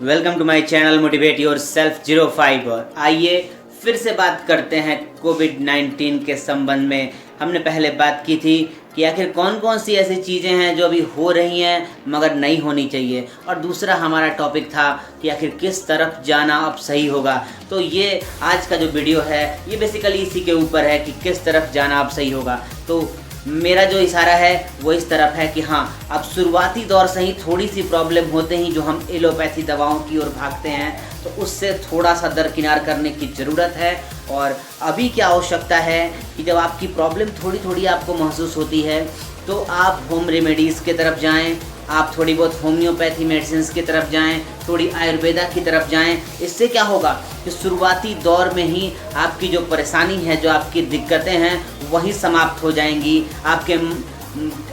Welcome to my channel motivate yourself 05। और आइए फिर से बात करते हैं कोविड-19 के संबंध में। हमने पहले बात की थी कि आखिर कौन कौन सी ऐसी चीज़ें हैं जो अभी हो रही हैं मगर नहीं होनी चाहिए, और दूसरा हमारा टॉपिक था कि आखिर किस तरफ जाना अब सही होगा। तो ये आज का जो वीडियो है ये बेसिकली इसी के ऊपर है कि किस तरफ जाना अब सही होगा। तो मेरा जो इशारा है वो इस तरफ है कि हाँ, अब शुरुआती दौर से ही थोड़ी सी प्रॉब्लम होते ही जो हम एलोपैथी दवाओं की ओर भागते हैं, तो उससे थोड़ा सा दरकिनार करने की ज़रूरत है। और अभी क्या आवश्यकता है कि जब आपकी प्रॉब्लम थोड़ी थोड़ी आपको महसूस होती है तो आप होम रेमेडीज़ की तरफ जाएं, आप थोड़ी बहुत होम्योपैथी मेडिसिन की तरफ जाएं, थोड़ी आयुर्वेदा की तरफ जाएं। इससे क्या होगा कि शुरुआती दौर में ही आपकी जो परेशानी है, जो आपकी दिक्कतें हैं, वही समाप्त हो जाएंगी।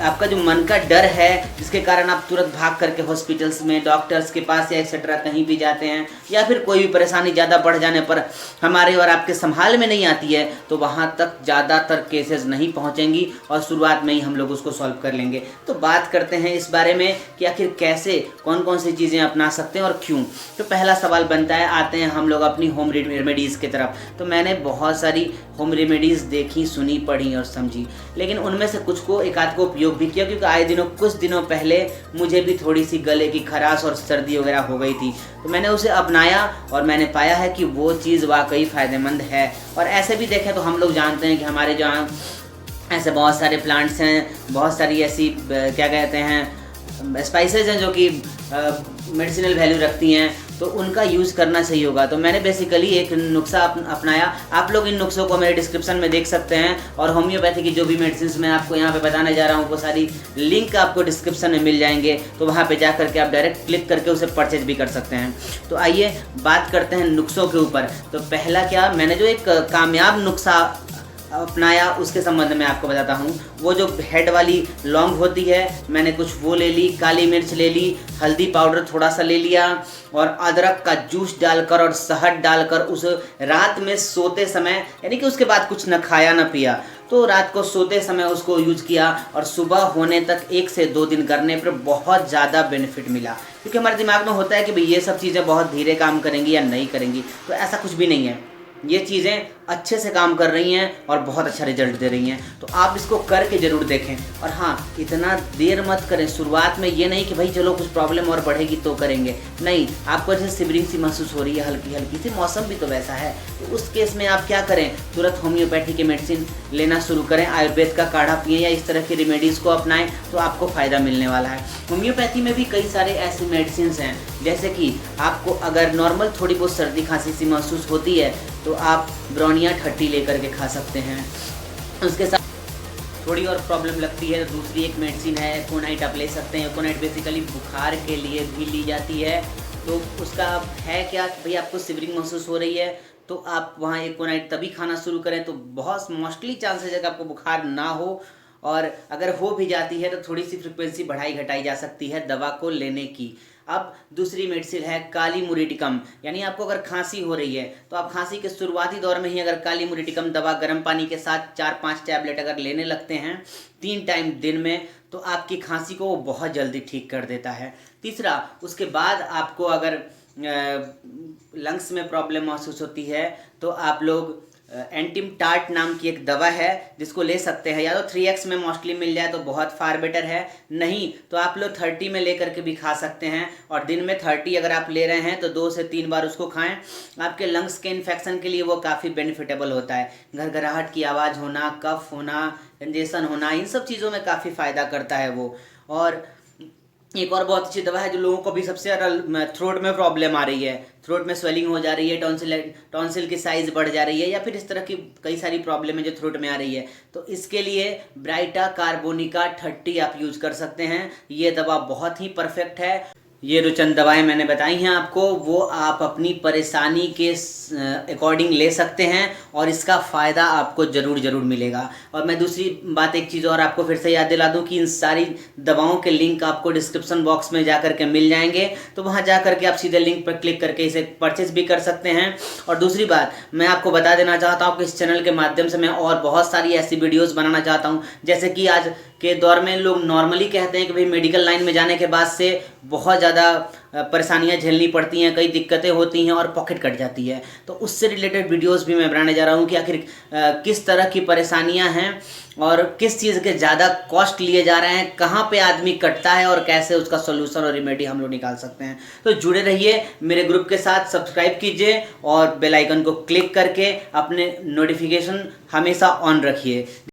आपका जो मन का डर है जिसके कारण आप तुरंत भाग करके हॉस्पिटल्स में डॉक्टर्स के पास या एक्सेट्रा कहीं भी जाते हैं, या फिर कोई भी परेशानी ज़्यादा बढ़ जाने पर हमारे और आपके संभाल में नहीं आती है, तो वहाँ तक ज़्यादातर केसेस नहीं पहुँचेंगी और शुरुआत में ही हम लोग उसको सॉल्व कर लेंगे। तो बात करते हैं इस बारे में कि आखिर कैसे कौन कौन सी चीज़ें अपना सकते हैं और क्यों। तो पहला सवाल बनता है, आते हैं हम लोग अपनी होम रेमेडीज़ की तरफ। तो मैंने बहुत सारी होम रेमेडीज़ देखी, सुनी, पढ़ी और समझी, लेकिन उनमें से कुछ को एक को उपयोग भी किया, क्योंकि आए दिनों कुछ दिनों पहले मुझे भी थोड़ी सी गले की खराश और सर्दी वगैरह हो गई थी, तो मैंने उसे अपनाया और मैंने पाया है कि वो चीज़ वाकई फ़ायदेमंद है। और ऐसे भी देखें तो हम लोग जानते हैं कि हमारे जहाँ ऐसे बहुत सारे प्लांट्स हैं, बहुत सारी ऐसी क्या कहते हैं स्पाइसेस हैं जो कि मेडिसिनल वैल्यू रखती हैं, तो उनका यूज़ करना सही होगा। तो मैंने बेसिकली एक नुस्खा अपनाया। आप लोग इन नुस्खों को मेरे डिस्क्रिप्शन में देख सकते हैं, और होम्योपैथी की जो भी मेडिसिन मैं आपको यहाँ पे बताने जा रहा हूँ वो सारी लिंक आपको डिस्क्रिप्शन में मिल जाएंगे, तो वहाँ पे जा करके आप डायरेक्ट क्लिक करके उसे परचेज भी कर सकते हैं। तो आइए बात करते हैं नुस्खों के ऊपर। तो पहला क्या, मैंने जो एक कामयाब नुस्खा अपनाया उसके संबंध में आपको बताता हूँ। वो जो हेड वाली लौंग होती है, मैंने कुछ वो ले ली, काली मिर्च ले ली, हल्दी पाउडर थोड़ा सा ले लिया, और अदरक का जूस डालकर और शहद डालकर उस रात में सोते समय, यानी कि उसके बाद कुछ न खाया न पिया, तो रात को सोते समय उसको यूज किया, और सुबह होने तक 1 से 2 दिन करने पर बहुत ज़्यादा बेनिफिट मिला। क्योंकि हमारे दिमाग में होता है कि भाई ये सब चीज़ें बहुत धीरे काम करेंगी या नहीं करेंगी, तो ऐसा कुछ भी नहीं है। ये चीज़ें अच्छे से काम कर रही हैं और बहुत अच्छा रिजल्ट दे रही हैं, तो आप इसको करके ज़रूर देखें। और हाँ, इतना देर मत करें शुरुआत में। ये नहीं कि भाई चलो कुछ प्रॉब्लम और बढ़ेगी तो करेंगे, नहीं। आपको जैसे सिवरिंग सी महसूस हो रही है, हल्की हल्की सी, मौसम भी तो वैसा है, तो उस केस में आप क्या करें, तुरंत होम्योपैथी की मेडिसिन लेना शुरू करें, आयुर्वेद का काढ़ा पिएँ या इस तरह की रेमेडीज़ को अपनाएं, तो आपको फ़ायदा मिलने वाला है। होम्योपैथी में भी कई सारे ऐसी मेडिसिन हैं, जैसे कि आपको अगर नॉर्मल थोड़ी बहुत सर्दी खांसी सी महसूस होती है तो आप ब्रोनिया 30 लेकर के खा सकते हैं। उसके साथ थोड़ी और प्रॉब्लम लगती है तो दूसरी एक मेडिसिन है एकोनाइट, आप ले सकते हैं। एकोनाइट बेसिकली बुखार के लिए भी ली जाती है। तो उसका है क्या कि भाई आपको सिवरिंग महसूस हो रही है तो आप वहाँ एकोनाइट तभी खाना शुरू करें, तो बहुत मोस्टली चांसेस है कि आपको बुखार ना हो, और अगर हो भी जाती है तो थोड़ी सी फ्रिक्वेंसी बढ़ाई घटाई जा सकती है दवा को लेने की। अब दूसरी मेडिसिन है काली मुरीटिकम, यानी आपको अगर खांसी हो रही है तो आप खांसी के शुरुआती दौर में ही अगर काली मुरीटिकम दवा गर्म पानी के साथ 4-5 टैबलेट अगर लेने लगते हैं 3 टाइम दिन में, तो आपकी खांसी को वो बहुत जल्दी ठीक कर देता है। तीसरा, उसके बाद आपको अगर लंग्स में प्रॉब्लम महसूस होती है तो आप लोग एंटिम टार्ट नाम की एक दवा है जिसको ले सकते हैं, या तो 3x में मोस्टली मिल जाए तो बहुत फार बेटर है, नहीं तो आप लोग 30 में लेकर के भी खा सकते हैं। और दिन में 30 अगर आप ले रहे हैं तो 2 से 3 बार उसको खाएं। आपके लंग्स के इन्फेक्शन के लिए वो काफ़ी बेनिफिटेबल होता है। घरघराहट की आवाज़ होना, कफ होना, कंजेशन होना, इन सब चीज़ों में काफ़ी फ़ायदा करता है वो। और एक और बहुत अच्छी दवा है जो लोगों को भी सबसे ज़्यादा थ्रोट में प्रॉब्लम आ रही है, थ्रोट में स्वेलिंग हो जा रही है, टॉन्सिल की साइज़ बढ़ जा रही है, या फिर इस तरह की कई सारी प्रॉब्लम है जो थ्रोट में आ रही है, तो इसके लिए ब्राइटा कार्बोनिका 30 आप यूज़ कर सकते हैं। ये दवा बहुत ही परफेक्ट है। ये जो चंद दवाएं मैंने बताई हैं आपको, वो आप अपनी परेशानी के अकॉर्डिंग ले सकते हैं और इसका फ़ायदा आपको ज़रूर मिलेगा। और मैं दूसरी बात एक चीज़ और आपको फिर से याद दिला दूं कि इन सारी दवाओं के लिंक आपको डिस्क्रिप्शन बॉक्स में जा करके मिल जाएंगे, तो वहाँ जा करके आप सीधे लिंक पर क्लिक करके इसे परचेज भी कर सकते हैं। और दूसरी बात मैं आपको बता देना चाहता हूँ कि इस चैनल के माध्यम से मैं और बहुत सारी ऐसी वीडियोज़ बनाना चाहता हूँ, जैसे कि आज के दौर में लोग नॉर्मली कहते हैं कि भाई मेडिकल लाइन में जाने के बाद से बहुत ज़्यादा परेशानियां झेलनी पड़ती हैं, कई दिक्कतें होती हैं और पॉकेट कट जाती है। तो उससे रिलेटेड वीडियोस भी मैं बनाने जा रहा हूं कि आखिर किस तरह की परेशानियां हैं और किस चीज़ के ज़्यादा कॉस्ट लिए जा रहे हैं, कहाँ पे आदमी कटता है और कैसे उसका सोल्यूशन और रेमेडी हम लोग निकाल सकते हैं। तो जुड़े रहिए मेरे ग्रुप के साथ, सब्सक्राइब कीजिए और बेल आइकन को क्लिक करके अपने नोटिफिकेशन हमेशा ऑन रखिए।